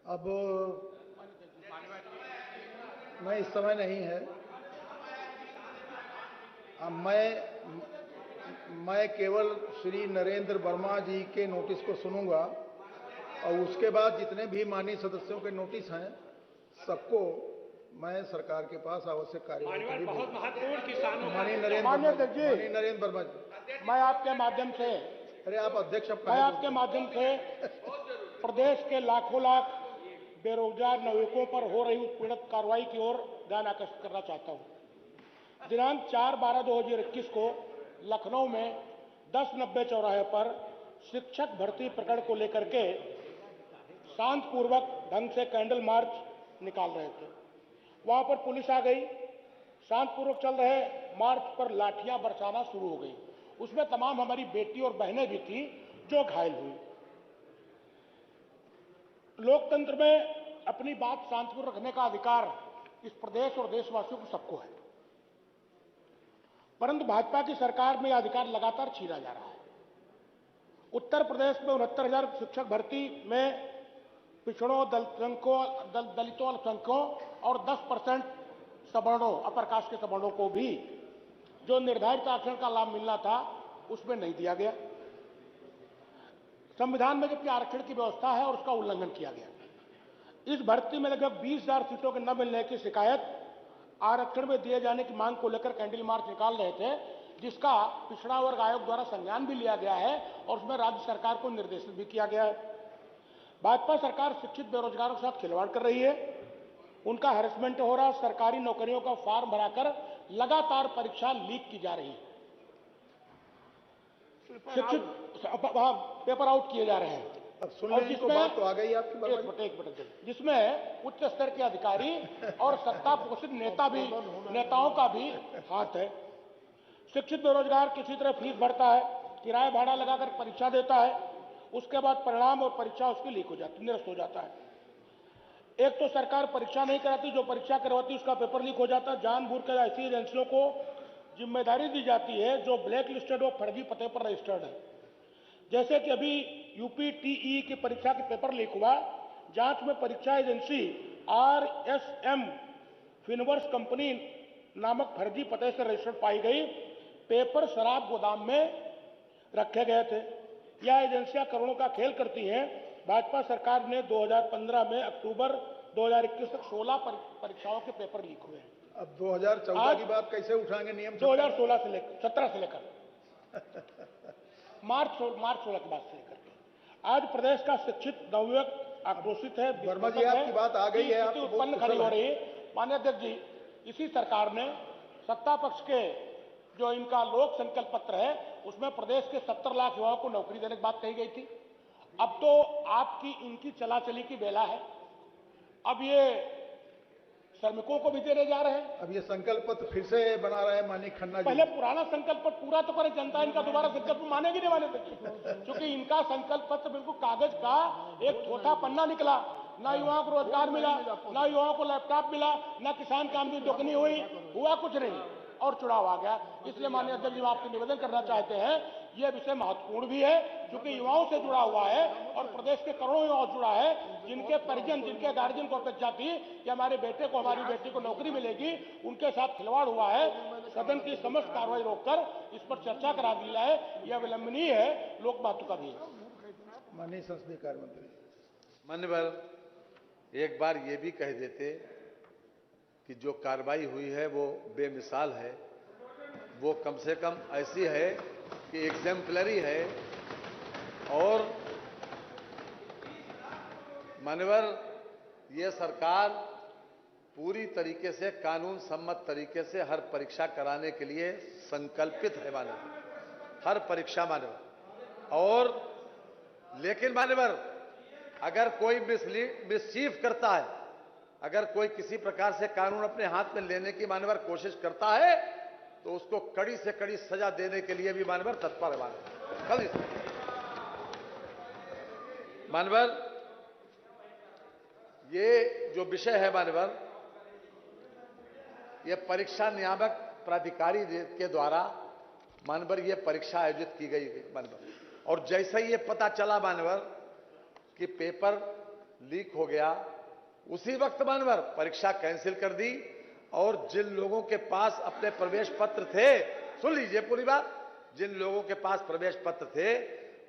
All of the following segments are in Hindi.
अब मैं इस समय नहीं है। अब मैं केवल श्री नरेंद्र वर्मा जी के नोटिस को सुनूंगा और उसके बाद जितने भी माननीय सदस्यों के नोटिस हैं सबको मैं सरकार के पास आवश्यक कार्यवाही के लिए बहुत महत्वपूर्ण किसानों माननीय नरेंद्र वर्मा जी, मैं आपके माध्यम से अरे आप अध्यक्ष, अब मैं आपके माध्यम से प्रदेश के लाखों लाख बेरोजगार नवयुवकों पर हो रही उत्पीड़ित कार्रवाई की ओर ध्यान आकर्षित करना चाहता हूं। दिनांक 4/12/2021 को लखनऊ में 1090 चौराहे पर शिक्षक भर्ती प्रकरण को लेकर के शांतिपूर्वक ढंग से कैंडल मार्च निकाल रहे थे। वहां पर पुलिस आ गई। शांतिपूर्वक चल रहे मार्च पर लाठियां बरसाना शुरू हो गई। उसमें तमाम हमारी बेटी और बहनें भी थी जो घायल हुई। लोकतंत्र में अपनी बात शांतिपूर्वक रखने का अधिकार इस प्रदेश और देशवासियों को सबको है, परंतु भाजपा की सरकार में यह अधिकार लगातार छीना जा रहा है। उत्तर प्रदेश में 69,000 शिक्षक भर्ती में पिछड़ों, दलितों, अल्पसंख्यकों और 10% सवर्णों, अपर कास्ट के सवर्णों को भी जो निर्धारित आरक्षण का लाभ मिलना था उसमें नहीं दिया गया। संविधान में जबकि आरक्षण की व्यवस्था है और उसका उल्लंघन किया गया। इस भर्ती में लगभग 20,000 सीटों के न मिलने की शिकायत आरक्षण में दिए जाने की मांग को लेकर कैंडल मार्च निकाल रहे थे, जिसका पिछड़ा वर्ग आयोग द्वारा संज्ञान भी लिया गया है और उसमें राज्य सरकार को निर्देशित भी किया गया है। भाजपा सरकार शिक्षित बेरोजगारों के साथ खिलवाड़ कर रही है, उनका हैरेसमेंट हो रहा, सरकारी नौकरियों का फॉर्म भराकर लगातार परीक्षा लीक की जा रही है, शिक्षित पेपर आउट किए जा रहे हैं। अब सुनने को बात तो आ गई आपकी, एक मिनट, जिसमें उच्च स्तर के अधिकारी और सत्ता पोषित नेताओं का भी हाथ है। शिक्षित बेरोजगार किसी तरह फीस भरता है, किराया भाड़ा लगाकर परीक्षा देता है, उसके बाद परिणाम और परीक्षा उसकी लीक हो जाती, निरस्त हो जाता है। एक तो सरकार परीक्षा नहीं कराती, जो परीक्षा करवाती उसका पेपर लीक हो जाता है। जानबूझकर ऐसी एजेंसियों को जिम्मेदारी दी जाती है जो ब्लैक लिस्टेड और फर्जी पते पर रजिस्टर्ड है। जैसे कि अभी यूपीटीई की परीक्षा के पेपर लीक हुआ, जांच में परीक्षा एजेंसी RSM फिनवर्स कंपनी नामक फर्जी पते से रजिस्टर्ड पाई गई। पेपर शराब गोदाम में रखे गए थे। यह एजेंसियां करोड़ों का खेल करती हैं। भाजपा सरकार ने 2015 में अक्टूबर 2021 तक 16 परीक्षाओं के पेपर लीक हुए हैं। अब 2014 की बात कैसे उठाएंगे? नियम 2016 से लेकर 17 से लेकर मार्च 16 की बात से लेकर आज प्रदेश का शिक्षित नवयुवक आक्रोशित है। वर्मा जी, आपकी बात आ गई है, स्थिति उत्पन्न खड़ी हो रही है। माननीय अध्यक्ष जी, इसी सरकार ने सत्ता पक्ष के जो इनका लोक संकल्प पत्र है उसमें प्रदेश के 70 लाख युवाओं को नौकरी देने की बात कही गई थी। अब तो आपकी इनकी चलाचली की बेला है। अब ये श्रमिकों को भी देने जा रहे हैं। अब ये संकल्प पत्र फिर से बना रहे हैं माननीय खन्ना जी। पहले पुराना संकल्प पत्र पूरा तो करे, जनता इनका दोबारा संकल्प मानेगी नहीं मानेगी, क्योंकि इनका संकल्प पत्र बिल्कुल कागज का एक छोटा पन्ना निकला। ना युवाओं को रोजगार मिला, ना युवाओं को लैपटॉप मिला, ना किसान काम की दोगुनी हुई, हुआ कुछ नहीं और चुनाव आ गया। इसलिए माननीय अध्यक्ष जी, आपसे निवेदन करना चाहते हैं, यह विषय महत्वपूर्ण भी है क्योंकि युवाओं से जुड़ा हुआ है और प्रदेश के करोड़ों युवाओं से जुड़ा है, जिनके परिजन, जिनके गार्जियन को अपेक्षा थी कि हमारे बेटे को, हमारी बेटी को नौकरी मिलेगी, उनके साथ खिलवाड़ हुआ है। सदन की समस्त कार्रवाई रोककर इस पर चर्चा करा दी जाए, यह विलंबनीय है, लोक महत्व का भी है। माननीय संसदीय कार्य मंत्री, मान्यवर, एक बार ये भी कह देते कि जो कार्रवाई हुई है वो बेमिसाल है, वो कम से कम ऐसी है कि एग्जाम्पलरी है। और मान्यवर, ये सरकार पूरी तरीके से कानून सम्मत तरीके से हर परीक्षा कराने के लिए संकल्पित है मान्यवर, हर परीक्षा मान्यवर। और लेकिन मान्यवर, अगर कोई मिसचीफ करता है, अगर कोई किसी प्रकार से कानून अपने हाथ में लेने की मान्यवर कोशिश करता है तो उसको कड़ी से कड़ी सजा देने के लिए भी मान्यवर तत्पर है मान्यवर। मान्यवर, ये जो विषय है मान्यवर, ये परीक्षा नियामक प्राधिकारी के द्वारा मान्यवर ये परीक्षा आयोजित की गई मान्यवर। और जैसे ही ये पता चला मान्यवर कि पेपर लीक हो गया, उसी वक्त मानवर परीक्षा कैंसिल कर दी और जिन लोगों के पास अपने प्रवेश पत्र थे, सुन लीजिए पूरी बात, जिन लोगों के पास प्रवेश पत्र थे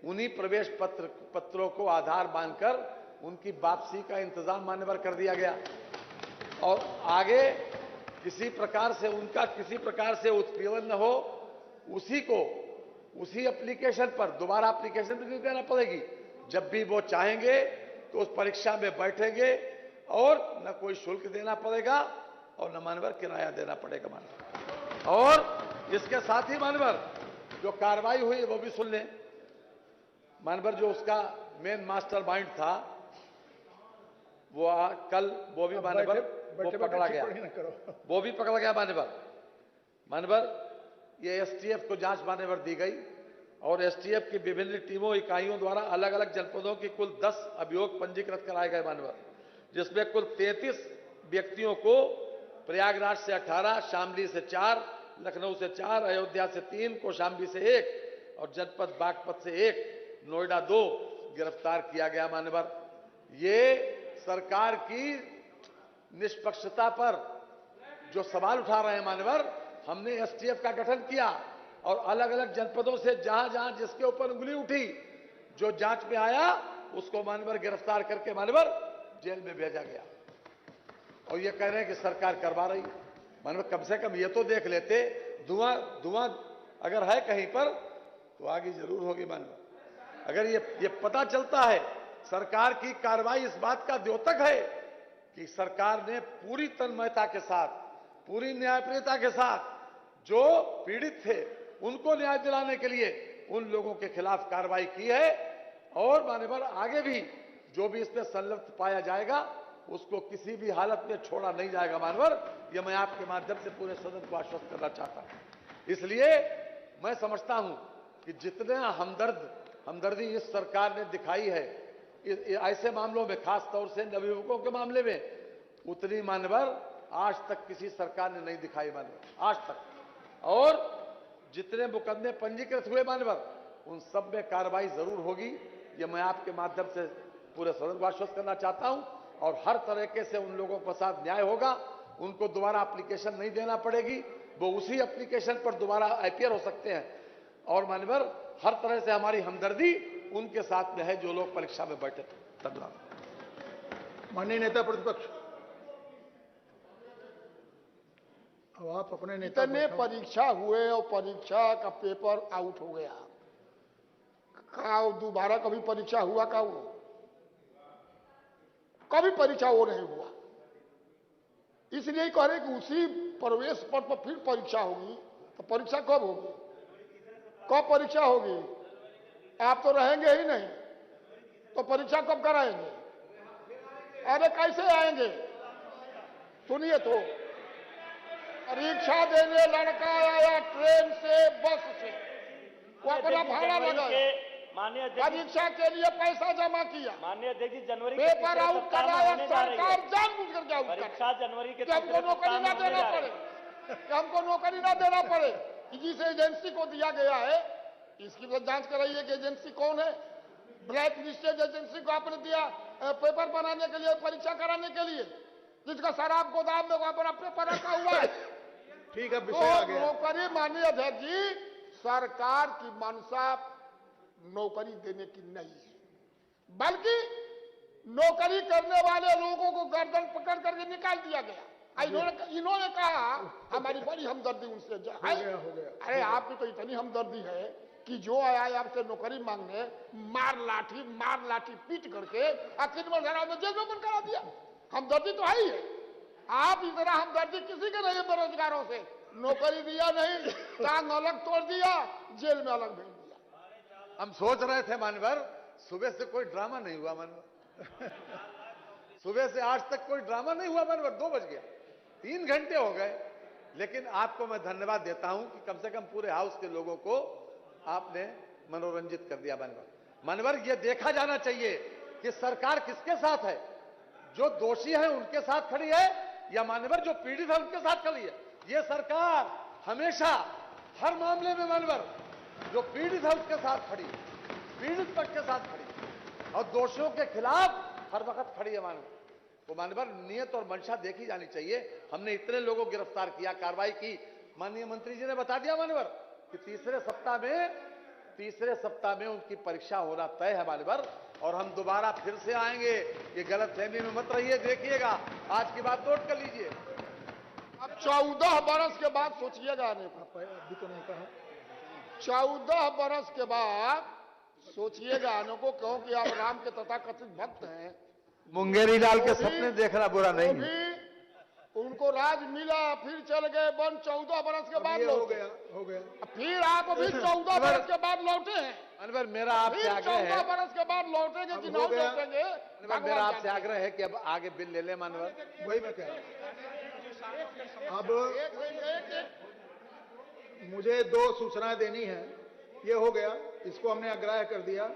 उन्हीं प्रवेश पत्रों को आधार मानकर उनकी वापसी का इंतजाम मान्यवर कर दिया गया और आगे किसी प्रकार से उत्पीड़न न हो, उसी एप्लीकेशन पर दोबारा एप्लीकेशन भी नहीं देना पड़ेगी। जब भी वो चाहेंगे तो उस परीक्षा में बैठेंगे और न कोई शुल्क देना पड़ेगा और न मानवर किराया देना पड़ेगा मानवर। और इसके साथ ही मानवर जो कार्रवाई हुई वो भी सुन लें। मानवर जो उसका मेन मास्टर माइंड था वो कल वो भी मानवर वो पकड़ा गया, वो भी पकड़ा गया मानवर। ये एसटीएफ को जांच मानवर दी गई और एसटीएफ की विभिन्न टीमों इकाइयों द्वारा अलग अलग जनपदों की कुल 10 अभियोग पंजीकृत कराए गए मानवर, जिसमें कुल 33 व्यक्तियों को प्रयागराज से 18, शामली से 4, लखनऊ से 4, अयोध्या से 3, कौशाम्बी से 1 और जनपद बागपत से 1, नोएडा 2 गिरफ्तार किया गया मानवर। ये सरकार की निष्पक्षता पर जो सवाल उठा रहे हैं मानवर, हमने एसटीएफ का गठन किया और अलग अलग जनपदों से जहां जिसके ऊपर उंगली उठी, जो जांच में आया उसको मानवर गिरफ्तार करके मानवर जेल में भेजा गया। और ये कह रहे हैं कि सरकार करवा रही है मानवर। कम से कम ये तो देख लेते, धुआं अगर है कहीं पर तो आगे जरूर होगी मानवर। अगर ये पता चलता है, सरकार की कार्रवाई इस बात का द्योतक है कि सरकार ने पूरी तन्मयता के साथ, पूरी न्यायप्रियता के साथ जो पीड़ित थे उनको न्याय दिलाने के लिए उन लोगों के खिलाफ कार्रवाई की है और मानवर आगे भी जो भी इसमें संलिप्त पाया जाएगा उसको किसी भी हालत में छोड़ा नहीं जाएगा मानवर। यह मैं आपके माध्यम से पूरे सदन को आश्वस्त करना चाहता हूं। इसलिए मैं समझता हूं कि जितना हमदर्दी इस सरकार ने दिखाई है ऐसे मामलों में, खास तौर से नवयुवकों के मामले में, उतनी मानवर आज तक किसी सरकार ने नहीं दिखाई मानवर, आज तक। और जितने मुकदमे पंजीकृत हुए मानवर उन सब में कार्रवाई जरूर होगी, ये मैं आपके माध्यम से पूरे सदन को आश्वस्त करना चाहता हूं। और हर तरीके से उन लोगों के साथ न्याय होगा, उनको दोबारा एप्लीकेशन नहीं देना पड़ेगी, वो उसी एप्लीकेशन पर दोबारा आईपीआर हो सकते हैं। और मानवर हर तरह से हमारी हमदर्दी उनके साथ में है जो लोग परीक्षा में बैठे थे। धन्यवाद। माननीय नेता प्रतिपक्ष, अब आप अपने नेता इतने परीक्षा हुए और परीक्षा का पेपर आउट हो गया, का दोबारा कभी परीक्षा हुआ? का वो कभी परीक्षा वो नहीं हुआ। इसलिए कह रहे कि उसी प्रवेश पत्र पर फिर परीक्षा होगी, तो परीक्षा कब होगी? कब परीक्षा होगी? आप तो रहेंगे ही नहीं, तो परीक्षा कब कराएंगे? अरे कैसे आएंगे? सुनिए तो, परीक्षा देने लड़का आया ट्रेन से, बस से, वो अपना भाड़ा लगाया, परीक्षा के लिए पैसा जमा किया, माननीय अध्यक्ष जी, जनवरी पेपर आउट कराया, सरकार जानबूझ करके आउट परीक्षा जनवरी के हमको नौकरी ना देना पड़े, कि हमको नौकरी ना देना पड़े, कि जिस एजेंसी को दिया गया है इसकी तो जांच कराइए कि एजेंसी कौन है। ब्लैक लिस्टेड एजेंसी को आपने दिया पेपर बनाने के लिए, परीक्षा कराने के लिए, जिसका शराब गोदाम में अपना पेपर रखा हुआ है। ठीक है, विषय आ गया। नौकरी माननीय अध्यक्ष जी, सरकार की मंशा नौकरी देने की नहीं है, बल्कि नौकरी करने वाले लोगों को गर्दन पकड़ करके निकाल दिया गया। इन्होंने कहा हमारी बड़ी हमदर्दी उनसे हो गया। अरे आपकी तो इतनी हमदर्दी है कि जो आया आपसे नौकरी मांगने, मार लाठी पीट करके आखिर में जेल में बंद करा दिया। हमदर्दी तो है ही है। आप इतना हमदर्दी किसी के नहीं बेरोजगारों से। नौकरी दिया नहीं, टांग अलग तोड़ दिया, जेल में अलग भेज दिया। हम सोच रहे थे मानवर, सुबह से कोई ड्रामा नहीं हुआ मानवर। सुबह से आज तक कोई ड्रामा नहीं हुआ मानवर। 2 बज गया, 3 घंटे हो गए। लेकिन आपको मैं धन्यवाद देता हूं कि कम से कम पूरे हाउस के लोगों को आपने मनोरंजित कर दिया मानवर। यह देखा जाना चाहिए कि सरकार किसके साथ है, जो दोषी है उनके साथ खड़ी है या मानवर जो पीड़ित है उनके साथ खड़ी है। यह सरकार हमेशा हर मामले में मानवर जो पीड़ित है उसके साथ खड़ी, पीड़ित पक्ष के साथ खड़ी और दोषियों के खिलाफ हर वक्त खड़ी है मानव, वो मानवर नियत और मंशा देखी जानी चाहिए। हमने इतने लोगों को गिरफ्तार किया, कार्रवाई की, माननीय मंत्री जी ने बता दिया मानवर कि तीसरे सप्ताह में उनकी परीक्षा होना तय है मानवर, और हम दोबारा फिर से आएंगे। ये गलतफहमी में मत रहिए, देखिएगा, आज की बात नोट कर लीजिए। अब 14 बरस के बाद सोचिएगा आने को, अभी तो नहीं कहा। 14 बरस के बाद सोचिएगा आने को, क्योंकि आप राम के तथाकथित भक्त हैं। मुंगेरी लाल के तो भी- सपने देखना बुरा नहीं तो है। भी उनको राज मिला, फिर चल गए वन, 14 बरस के बाद अब ये हो लौटे। गया। फिर आप अभी 14 बरस के बाद लौटे हैं, अनवर, मेरा आपसे फिर आग्रह 14 है, बरस के बाद लौटेंगे कि अब नहीं हो गया। लौटेंगे, अनवर, मेरा आपसे आग्रह है कि अब आगे बिल ले ले मानवर। वही मैं कह रहा हूं। अब मुझे 2 सूचनाएं देनी है। ये हो गया, इसको हमने अग्राह्य कर दिया।